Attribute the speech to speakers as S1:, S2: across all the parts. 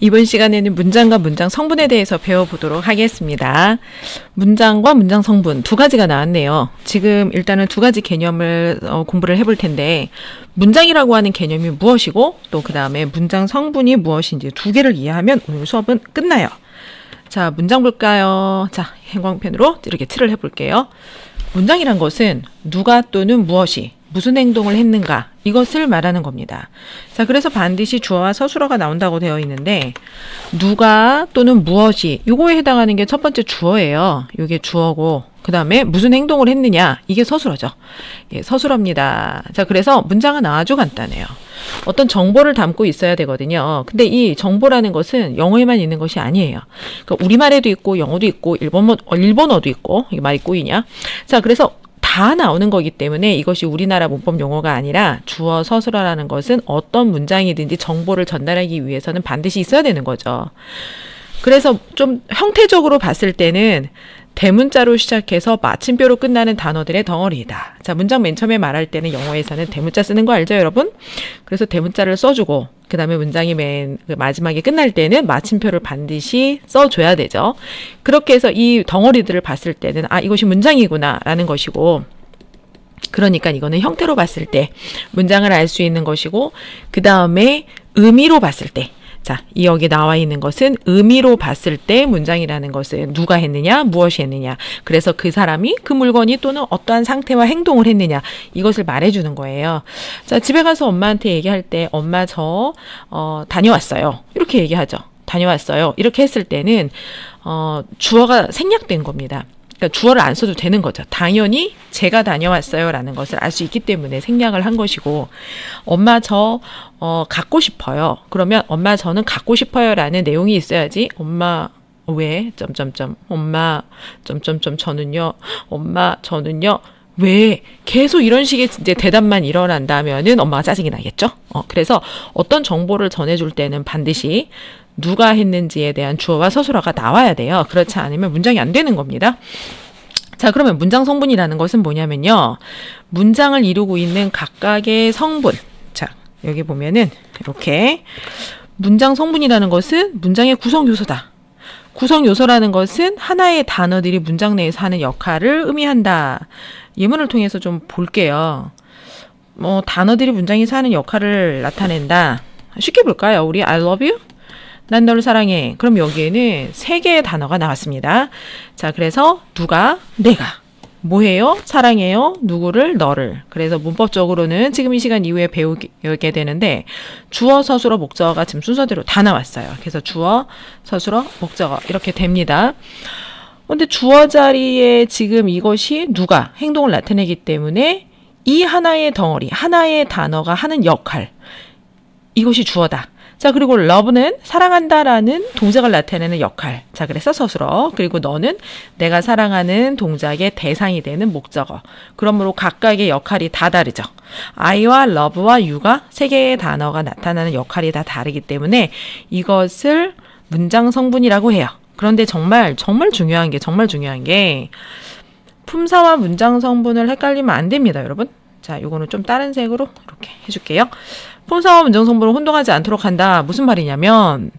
S1: 이번 시간에는 문장과 문장 성분에 대해서 배워보도록 하겠습니다. 문장과 문장 성분 두 가지가 나왔네요. 지금 일단은 두 가지 개념을 공부를 해볼 텐데, 문장이라고 하는 개념이 무엇이고 또 그 다음에 문장 성분이 무엇인지 두 개를 이해하면 오늘 수업은 끝나요. 자, 문장 볼까요? 자, 형광펜으로 이렇게 틀을 해볼게요. 문장이란 것은 누가 또는 무엇이 무슨 행동을 했는가, 이것을 말하는 겁니다. 자, 그래서 반드시 주어와 서술어가 나온다고 되어 있는데, 누가 또는 무엇이, 요거에 해당하는 게 첫 번째 주어예요. 요게 주어고, 그 다음에 무슨 행동을 했느냐, 이게 서술어죠. 예, 서술어입니다. 자, 그래서 문장은 아주 간단해요. 어떤 정보를 담고 있어야 되거든요. 근데 이 정보라는 것은 영어에만 있는 것이 아니에요. 그러니까 우리말에도 있고, 영어도 있고, 일본어도 있고, 이게 말이 꼬이냐. 자, 그래서 다 나오는 거기 때문에 이것이 우리나라 문법 용어가 아니라 주어 서술어라는 것은 어떤 문장이든지 정보를 전달하기 위해서는 반드시 있어야 되는 거죠. 그래서 좀 형태적으로 봤을 때는 대문자로 시작해서 마침표로 끝나는 단어들의 덩어리이다. 자, 문장 맨 처음에 말할 때는 영어에서는 대문자 쓰는 거 알죠, 여러분? 그래서 대문자를 써주고, 그 다음에 문장이 맨 마지막에 끝날 때는 마침표를 반드시 써줘야 되죠. 그렇게 해서 이 덩어리들을 봤을 때는 아, 이것이 문장이구나 라는 것이고, 그러니까 이거는 형태로 봤을 때 문장을 알 수 있는 것이고, 그 다음에 의미로 봤을 때, 자, 여기 나와 있는 것은 의미로 봤을 때 문장이라는 것은 누가 했느냐, 무엇이 했느냐. 그래서 그 사람이 그 물건이 또는 어떠한 상태와 행동을 했느냐, 이것을 말해주는 거예요. 자, 집에 가서 엄마한테 얘기할 때 엄마 저 다녀왔어요. 이렇게 얘기하죠. 다녀왔어요. 이렇게 했을 때는 주어가 생략된 겁니다. 그러니까 주어를 안 써도 되는 거죠. 당연히 제가 다녀왔어요 라는 것을 알 수 있기 때문에 생략을 한 것이고, 엄마 저 갖고 싶어요. 그러면 엄마 저는 갖고 싶어요 라는 내용이 있어야지 엄마 왜 점점점 엄마 점점점 저는요 엄마 저는요 왜 계속 이런 식의 이제 대답만 일어난다면은 엄마가 짜증이 나겠죠. 그래서 어떤 정보를 전해줄 때는 반드시 누가 했는지에 대한 주어와 서술어가 나와야 돼요. 그렇지 않으면 문장이 안 되는 겁니다. 자, 그러면 문장 성분이라는 것은 뭐냐면요, 문장을 이루고 있는 각각의 성분. 자, 여기 보면은 이렇게 문장 성분이라는 것은 문장의 구성 요소다. 구성 요소라는 것은 하나의 단어들이 문장 내에서 하는 역할을 의미한다. 예문을 통해서 좀 볼게요. 단어들이 문장에서 하는 역할을 나타낸다. 쉽게 볼까요? 우리 I love you? 난 너를 사랑해. 그럼 여기에는 세 개의 단어가 나왔습니다. 자, 그래서 누가, 내가. 뭐해요? 사랑해요? 누구를? 너를. 그래서 문법적으로는 지금 이 시간 이후에 배우게 되는데, 주어, 서술어, 목적어가 지금 순서대로 다 나왔어요. 그래서 주어, 서술어, 목적어 이렇게 됩니다. 근데 주어 자리에 지금 이것이 누가 행동을 나타내기 때문에 이 하나의 덩어리, 하나의 단어가 하는 역할, 이것이 주어다. 자, 그리고 love는 사랑한다라는 동작을 나타내는 역할. 자, 그래서 서술어. 그리고 너는 내가 사랑하는 동작의 대상이 되는 목적어. 그러므로 각각의 역할이 다 다르죠. I와 love와 you가 세 개의 단어가 나타나는 역할이 다 다르기 때문에 이것을 문장 성분이라고 해요. 그런데 정말 중요한 게 품사와 문장 성분을 헷갈리면 안 됩니다, 여러분. 자, 요거는 좀 다른 색으로 이렇게 해줄게요. 품사와 문장 성분을 혼동하지 않도록 한다. 무슨 말이냐면,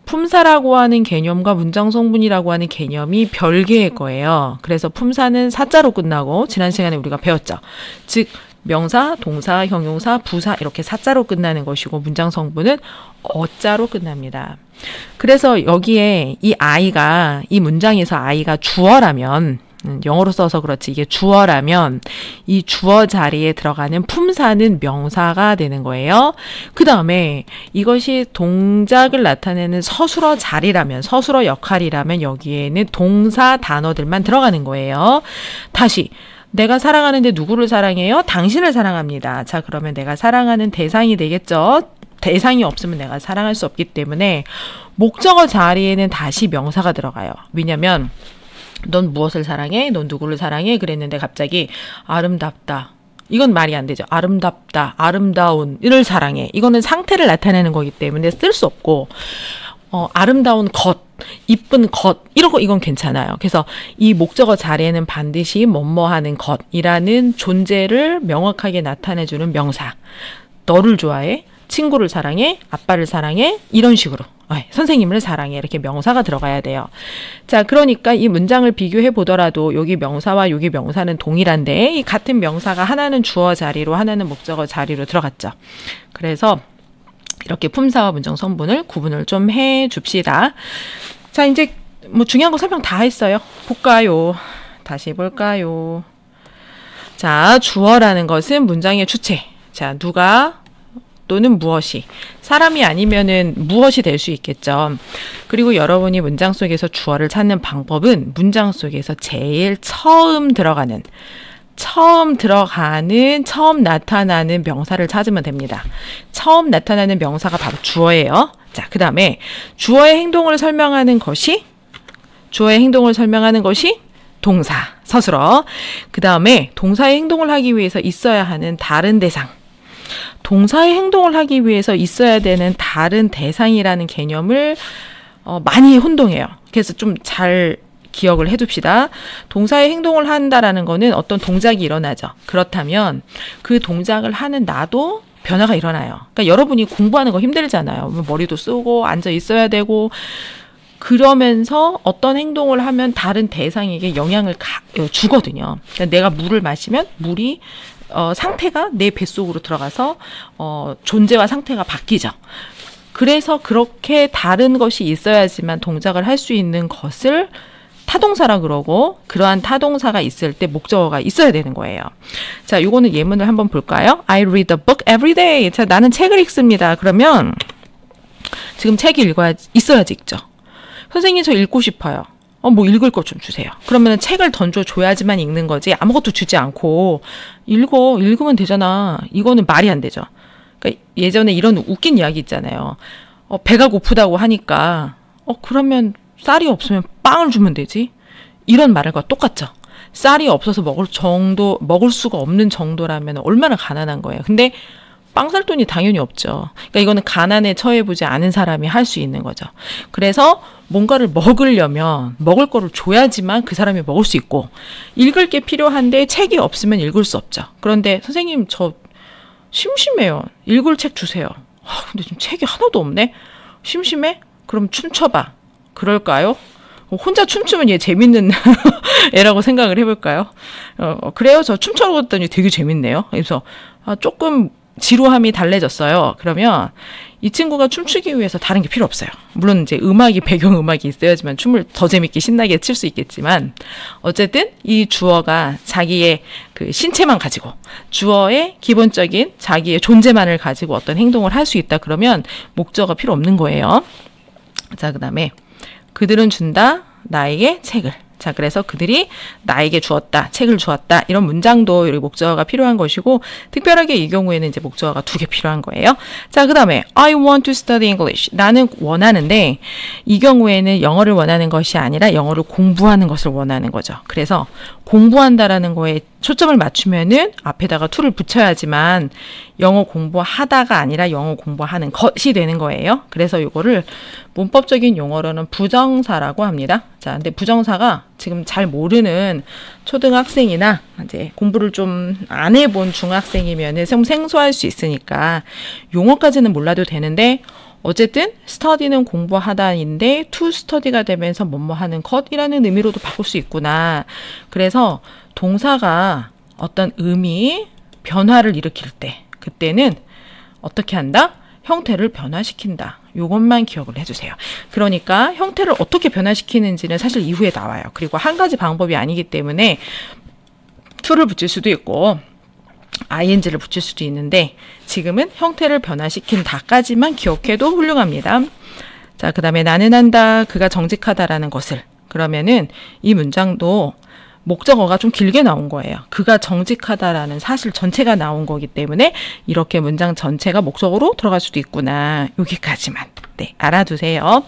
S1: 품사라고 하는 개념과 문장 성분이라고 하는 개념이 별개의 거예요. 그래서 품사는 사자로 끝나고, 지난 시간에 우리가 배웠죠. 즉, 명사, 동사, 형용사, 부사 이렇게 사자로 끝나는 것이고, 문장 성분은 어자로 끝납니다. 그래서 여기에 이 문장에서 I가 주어라면, 영어로 써서 그렇지 이게 주어라면 이 주어 자리에 들어가는 품사는 명사가 되는 거예요. 그 다음에 이것이 동작을 나타내는 서술어 자리라면, 서술어 역할이라면 여기에는 동사 단어들만 들어가는 거예요. 다시 내가 사랑하는데 누구를 사랑해요? 당신을 사랑합니다. 자, 그러면 내가 사랑하는 대상이 되겠죠. 대상이 없으면 내가 사랑할 수 없기 때문에 목적어 자리에는 다시 명사가 들어가요. 왜냐면 넌 무엇을 사랑해? 넌 누구를 사랑해? 그랬는데 갑자기 아름답다. 이건 말이 안 되죠. 아름답다, 아름다운을 사랑해. 이거는 상태를 나타내는 거기 때문에 쓸 수 없고, 아름다운 것, 이쁜 것, 이건 괜찮아요. 그래서 이 목적어 자리에는 반드시 뭐뭐하는 것이라는 존재를 명확하게 나타내주는 명사. 너를 좋아해? 친구를 사랑해, 아빠를 사랑해, 이런 식으로. 선생님을 사랑해. 이렇게 명사가 들어가야 돼요. 자, 그러니까 이 문장을 비교해 보더라도 여기 명사와 여기 명사는 동일한데 이 같은 명사가 하나는 주어 자리로 하나는 목적어 자리로 들어갔죠. 그래서 이렇게 품사와 문장 성분을 구분을 좀 해 줍시다. 자, 이제 뭐 중요한 거 설명 다 했어요. 볼까요? 다시 볼까요? 자, 주어라는 것은 문장의 주체. 자, 누가 또는 무엇이. 사람이 아니면은 무엇이 될 수 있겠죠. 그리고 여러분이 문장 속에서 주어를 찾는 방법은 문장 속에서 제일 처음 나타나는 명사를 찾으면 됩니다. 처음 나타나는 명사가 바로 주어예요. 자, 그 다음에 주어의 행동을 설명하는 것이 동사, 서술어. 그 다음에 동사의 행동을 하기 위해서 있어야 하는 다른 대상. 동사의 행동을 하기 위해서 있어야 되는 다른 대상이라는 개념을 많이 혼동해요. 그래서 좀 잘 기억을 해둡시다. 동사의 행동을 한다라는 거는 어떤 동작이 일어나죠. 그렇다면 그 동작을 하는 나도 변화가 일어나요. 그러니까 여러분이 공부하는 거 힘들잖아요. 머리도 쓰고 앉아 있어야 되고 그러면서 어떤 행동을 하면 다른 대상에게 영향을 주거든요. 그러니까 내가 물을 마시면 물이 상태가 내 뱃속으로 들어가서 존재와 상태가 바뀌죠. 그래서 그렇게 다른 것이 있어야지만 동작을 할 수 있는 것을 타동사라 그러고 그러한 타동사가 있을 때 목적어가 있어야 되는 거예요. 자, 요거는 예문을 한번 볼까요? I read a book every day. 자, 나는 책을 읽습니다. 그러면 지금 책이 있어야지 읽죠. 선생님 저 읽고 싶어요. 뭐 읽을 것 좀 주세요. 그러면 책을 던져줘야지만 읽는 거지 아무것도 주지 않고 읽으면 되잖아. 이거는 말이 안 되죠. 그러니까 예전에 이런 웃긴 이야기 있잖아요. 배가 고프다고 하니까 그러면 쌀이 없으면 빵을 주면 되지. 이런 말과 똑같죠. 쌀이 없어서 먹을 수가 없는 정도라면 얼마나 가난한 거예요. 근데 빵 살 돈이 당연히 없죠. 그러니까 이거는 가난에 처해보지 않은 사람이 할 수 있는 거죠. 그래서 뭔가를 먹으려면 먹을 거를 줘야지만 그 사람이 먹을 수 있고 읽을 게 필요한데 책이 없으면 읽을 수 없죠. 그런데 선생님 저 심심해요. 읽을 책 주세요. 근데 지금 책이 하나도 없네. 심심해? 그럼 춤춰봐. 그럴까요? 혼자 춤추면 얘 재밌는 애라고 생각을 해볼까요? 그래요? 저 춤춰봤더니 되게 재밌네요. 그래서 조금 지루함이 달래졌어요. 그러면 이 친구가 춤추기 위해서 다른 게 필요 없어요. 물론 이제 배경음악이 있어야지만 춤을 더 재밌게 신나게 출 수 있겠지만 어쨌든 이 주어가 자기의 그 신체만 가지고 주어의 기본적인 자기의 존재만을 가지고 어떤 행동을 할 수 있다 그러면 목적어가 필요 없는 거예요. 자, 그 다음에 그들은 준다 나에게 책을. 자, 그래서 그들이 나에게 주었다, 책을 주었다. 이런 문장도 여기 목적어가 필요한 것이고, 특별하게 이 경우에는 이제 목적어가 2개 필요한 거예요. 자, 그 다음에 I want to study English. 나는 원하는데, 이 경우에는 영어를 원하는 것이 아니라 영어를 공부하는 것을 원하는 거죠. 그래서 공부한다라는 거에 초점을 맞추면은 앞에다가 to를 붙여야지만 영어 공부하다가 아니라 영어 공부하는 것이 되는 거예요. 그래서 이거를 문법적인 용어로는 부정사라고 합니다. 자, 근데 부정사가 지금 잘 모르는 초등학생이나 이제 공부를 좀 안 해본 중학생이면은 좀 생소할 수 있으니까 용어까지는 몰라도 되는데 어쨌든 study는 공부하다인데 to study가 되면서 뭐뭐 하는 것이라는 의미로도 바꿀 수 있구나. 그래서 동사가 어떤 변화를 일으킬 때 그때는 어떻게 한다? 형태를 변화시킨다. 요것만 기억을 해주세요. 그러니까 형태를 어떻게 변화시키는지는 사실 이후에 나와요. 그리고 한 가지 방법이 아니기 때문에 to를 붙일 수도 있고 ing를 붙일 수도 있는데 지금은 형태를 변화시킨다까지만 기억해도 훌륭합니다. 자, 그 다음에 나는 한다. 그가 정직하다라는 것을. 그러면은 이 문장도 목적어가 좀 길게 나온 거예요. 그가 정직하다라는 사실 전체가 나온 거기 때문에 이렇게 문장 전체가 목적어로 들어갈 수도 있구나. 여기까지만 네, 알아두세요.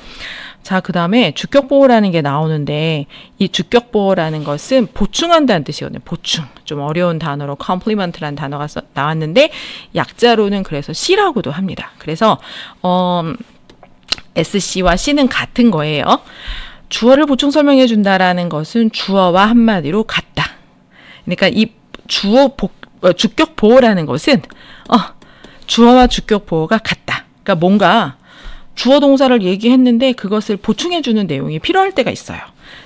S1: 자, 그 다음에 주격보호라는 게 나오는데 이 주격보호라는 것은 보충한다는 뜻이거든요. 보충. 좀 어려운 단어로 compliment라는 단어가 나왔는데 약자로는 그래서 C라고도 합니다. 그래서 SC와 C는 같은 거예요. 주어를 보충 설명해 준다라는 것은 주어와 한마디로 같다. 그러니까 이 주격 보호라는 것은 주어와 주격 보어가 같다. 그러니까 뭔가 주어 동사를 얘기했는데 그것을 보충해주는 내용이 필요할 때가 있어요.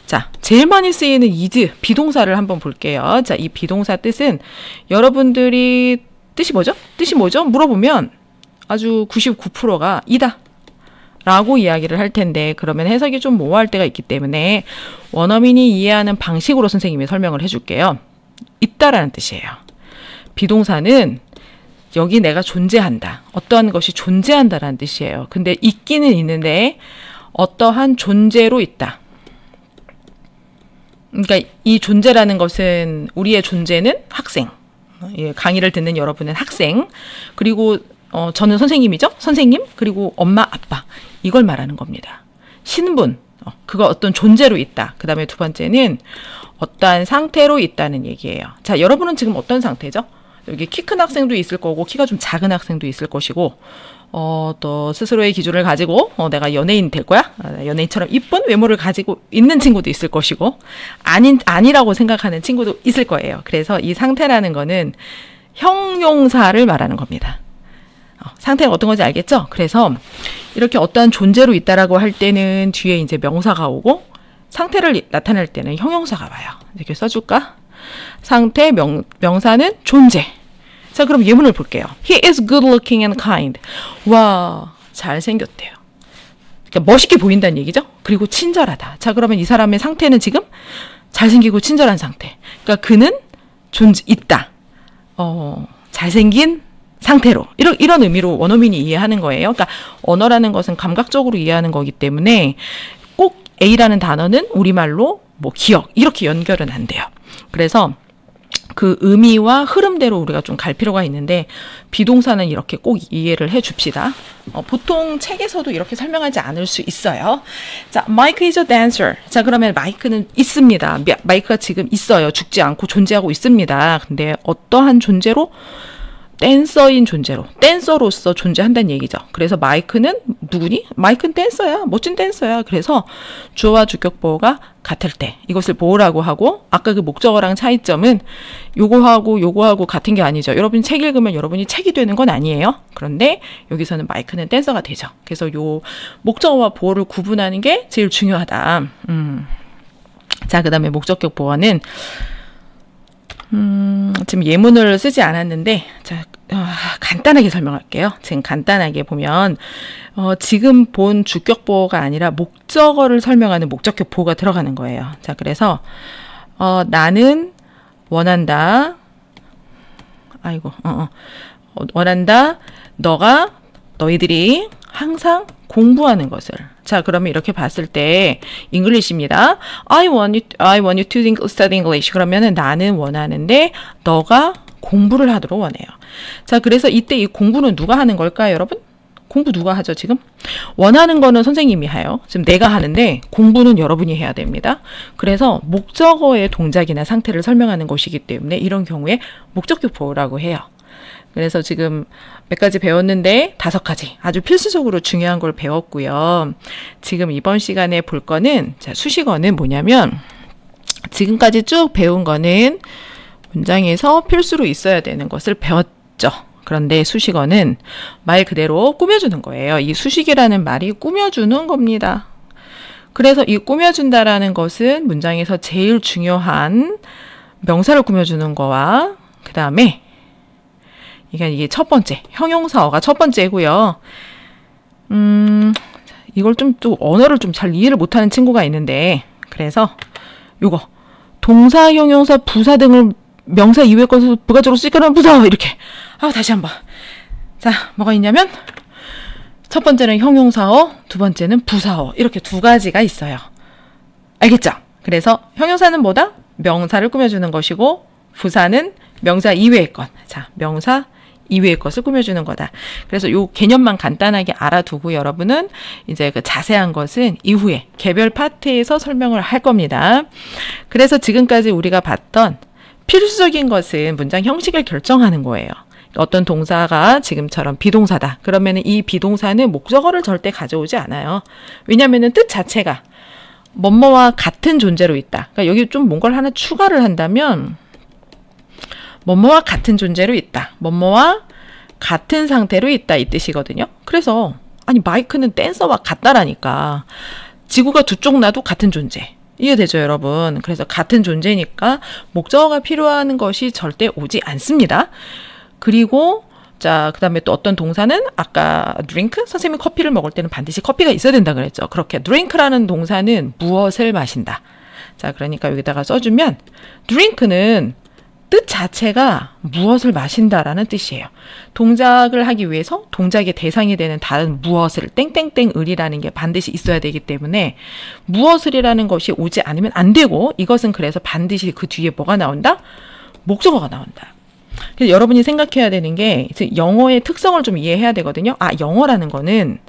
S1: 자, 제일 많이 쓰이는 is, 비동사를 한번 볼게요. 자, 이 비동사 뜻은 여러분들이 뜻이 뭐죠? 뜻이 뭐죠? 물어보면 아주 99%가 이다 라고 이야기를 할 텐데 그러면 해석이 좀 모호할 때가 있기 때문에 원어민이 이해하는 방식으로 선생님이 설명을 해줄게요. 있다라는 뜻이에요. 비동사는 여기 내가 존재한다. 어떠한 것이 존재한다라는 뜻이에요. 근데 있기는 있는데 어떠한 존재로 있다. 그러니까 이 존재라는 것은 우리의 존재는 학생. 강의를 듣는 여러분은 학생. 그리고 저는 선생님이죠. 선생님. 그리고 엄마, 아빠. 이걸 말하는 겁니다. 신분. 그거 어떤 존재로 있다. 그 다음에 두 번째는 어떠한 상태로 있다는 얘기예요. 자, 여러분은 지금 어떤 상태죠? 여기 키 큰 학생도 있을 거고 키가 좀 작은 학생도 있을 것이고 또 스스로의 기준을 가지고 내가 연예인 될 거야? 연예인처럼 이쁜 외모를 가지고 있는 친구도 있을 것이고 아니라고 생각하는 친구도 있을 거예요. 그래서 이 상태라는 거는 형용사를 말하는 겁니다. 상태가 어떤 건지 알겠죠? 그래서 이렇게 어떠한 존재로 있다라고 할 때는 뒤에 이제 명사가 오고 상태를 나타낼 때는 형용사가 와요. 이렇게 써줄까? 상태, 명사는 존재. 자, 그럼 예문을 볼게요. He is good looking and kind. 와, 잘생겼대요. 그러니까 멋있게 보인다는 얘기죠? 그리고 친절하다. 자, 그러면 이 사람의 상태는 지금 잘생기고 친절한 상태. 그러니까 그는 있다. 잘생긴 상태로. 이런 의미로 원어민이 이해하는 거예요. 그러니까 언어라는 것은 감각적으로 이해하는 거기 때문에 꼭 A라는 단어는 우리말로 뭐 기억 이렇게 연결은 안 돼요. 그래서 그 의미와 흐름대로 우리가 좀 갈 필요가 있는데 비동사는 이렇게 꼭 이해를 해 줍시다. 보통 책에서도 이렇게 설명하지 않을 수 있어요. 자, Mike is a dancer. 자, 그러면 마이크는 있습니다. 마이크가 지금 있어요. 죽지 않고 존재하고 있습니다. 근데 어떠한 존재로? 댄서인 존재로, 댄서로서 존재한다는 얘기죠. 그래서 마이크는 누구니? 마이크는 댄서야. 멋진 댄서야. 그래서 주어와 주격 보어가 같을 때 이것을 보어라고 하고 아까 그 목적어랑 차이점은 요거하고 같은 게 아니죠. 여러분이 책 읽으면 여러분이 책이 되는 건 아니에요. 그런데 여기서는 마이크는 댄서가 되죠. 그래서 요 목적어와 보어를 구분하는 게 제일 중요하다. 자, 그 다음에 목적격 보어는 지금 예문을 쓰지 않았는데, 자, 간단하게 설명할게요. 지금 간단하게 보면, 지금 본 주격 보어가 아니라 목적어를 설명하는 목적격 보어가 들어가는 거예요. 자, 그래서, 나는 원한다. 원한다. 너희들이 항상 공부하는 것을. 자, 그러면 이렇게 봤을 때 English입니다. I want you to study English. 그러면은 나는 원하는데 너가 공부를 하도록 원해요. 자, 그래서 이때 이 공부는 누가 하는 걸까요, 여러분? 공부 누가 하죠, 지금? 원하는 거는 선생님이 해요. 지금 내가 하는데 공부는 여러분이 해야 됩니다. 그래서 목적어의 동작이나 상태를 설명하는 것이기 때문에 이런 경우에 목적격 보어라고 해요. 그래서 지금 몇 가지 배웠는데 5가지 아주 필수적으로 중요한 걸 배웠고요. 지금 이번 시간에 볼 거는 자, 수식어는 뭐냐면 지금까지 쭉 배운 거는 문장에서 필수로 있어야 되는 것을 배웠죠. 그런데 수식어는 말 그대로 꾸며주는 거예요. 이 수식이라는 말이 꾸며주는 겁니다. 그래서 이 꾸며준다라는 것은 문장에서 제일 중요한 명사를 꾸며주는 거와 그 다음에 이게 첫 번째, 형용사어가 첫 번째고요. 이걸 또 언어를 좀 잘 이해를 못하는 친구가 있는데, 그래서 요거 동사, 형용사, 부사 등을 명사 이외의 것을 부가적으로 쓰거나 부사 이렇게. 다시 한번. 자, 뭐가 있냐면 첫 번째는 형용사어, 두 번째는 부사어 이렇게 두 가지가 있어요. 알겠죠? 그래서 형용사는 뭐다? 명사를 꾸며주는 것이고 부사는 명사 이외의 것. 자, 명사 이외의 것을 꾸며주는 거다. 그래서 요 개념만 간단하게 알아두고 여러분은 이제 그 자세한 것은 이후에 개별 파트에서 설명을 할 겁니다. 그래서 지금까지 우리가 봤던 필수적인 것은 문장 형식을 결정하는 거예요. 어떤 동사가 지금처럼 비동사다. 그러면 이 비동사는 목적어를 절대 가져오지 않아요. 왜냐하면 뜻 자체가 뭐뭐와 같은 존재로 있다. 그러니까 여기 좀 뭔가를 하나 추가를 한다면 뭐뭐와 같은 존재로 있다. 뭐뭐와 같은 상태로 있다 이 뜻이거든요. 그래서 아니 마이크는 댄서와 같다라니까. 지구가 두 쪽 나도 같은 존재. 이해되죠, 여러분? 그래서 같은 존재니까 목적어가 필요한 것이 절대 오지 않습니다. 그리고 자, 그 다음에 또 어떤 동사는 아까 drink? 선생님이 커피를 먹을 때는 반드시 커피가 있어야 된다 그랬죠. 그렇게 drink라는 동사는 무엇을 마신다. 자, 그러니까 여기다가 써주면 drink는 뜻 자체가 무엇을 마신다라는 뜻이에요. 동작을 하기 위해서 동작의 대상이 되는 다른 무엇을 땡땡땡을이라는 게 반드시 있어야 되기 때문에 무엇을이라는 것이 오지 않으면 안 되고 이것은 그래서 반드시 그 뒤에 뭐가 나온다? 목적어가 나온다. 그래서 여러분이 생각해야 되는 게 영어의 특성을 좀 이해해야 되거든요. 아, 영어라는 거는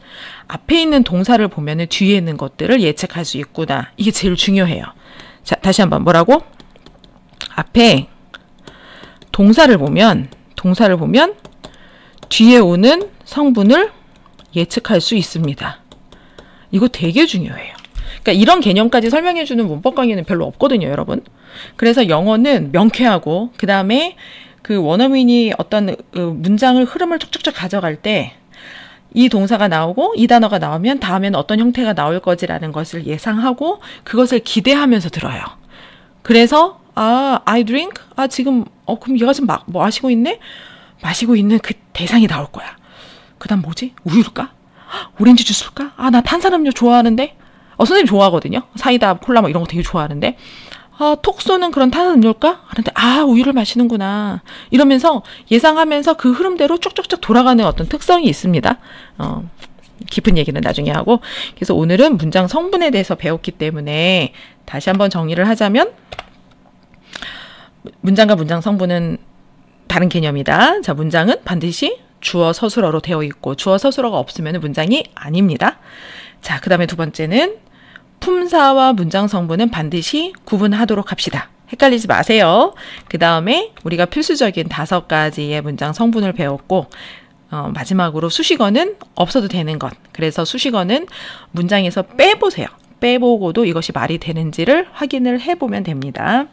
S1: 앞에 있는 동사를 보면은 뒤에 있는 것들을 예측할 수 있구나. 이게 제일 중요해요. 자, 다시 한번 뭐라고? 앞에 동사를 보면 뒤에 오는 성분을 예측할 수 있습니다. 이거 되게 중요해요. 그러니까 이런 개념까지 설명해주는 문법 강의는 별로 없거든요, 여러분. 그래서 영어는 명쾌하고 그 다음에 그 원어민이 어떤 문장을 흐름을 쭉쭉쭉 가져갈 때 이 동사가 나오고 이 단어가 나오면 다음에는 어떤 형태가 나올 거지라는 것을 예상하고 그것을 기대하면서 들어요. 그래서 I drink? 지금 그럼 얘가 지금 뭐 마시고 있네? 마시고 있는 그 대상이 나올 거야. 그 다음 뭐지? 우유일까? 오렌지 주스일까? 나 탄산음료 좋아하는데? 선생님 좋아하거든요. 사이다, 콜라 뭐 이런 거 되게 좋아하는데 톡 쏘는 그런 탄산음료일까? 하는데 우유를 마시는구나. 이러면서 예상하면서 그 흐름대로 쭉쭉쭉 돌아가는 어떤 특성이 있습니다. 깊은 얘기는 나중에 하고. 그래서 오늘은 문장 성분에 대해서 배웠기 때문에 다시 한번 정리를 하자면 문장과 문장 성분은 다른 개념이다. 자, 문장은 반드시 주어 서술어로 되어 있고 주어 서술어가 없으면 문장이 아닙니다. 자, 그 다음에 두 번째는 품사와 문장 성분은 반드시 구분하도록 합시다. 헷갈리지 마세요. 그 다음에 우리가 필수적인 5가지의 문장 성분을 배웠고 마지막으로 수식어는 없어도 되는 것. 그래서 수식어는 문장에서 빼보세요. 빼보고도 이것이 말이 되는지를 확인을 해보면 됩니다.